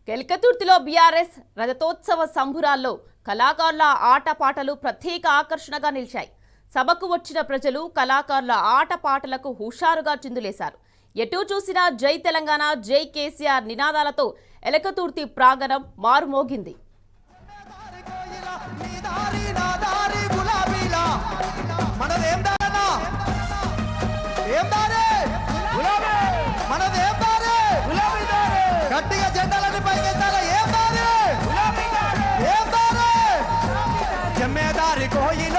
కెల్కతుర్తిలో BRS రజతోత్సవ సంబురాల్లో కళాకారుల ఆటపాటలు ప్రత్యేక ఆకర్షణగా నిలిచాయి. సభకు వచ్చిన ప్రజలు కళాకారుల ఆటపాటలకు హుషారుగా చిందులేశారు. ఎటు చూసినా జై తెలంగాణ, జై కేసీఆర్ నినాదాలతో ఎలకతుర్తి ప్రాంగణం మారుమోగింది. గట్టిగా జెండాలని పైకెత్తాలి. ఏం దారి జమ్మేదారి కోయిల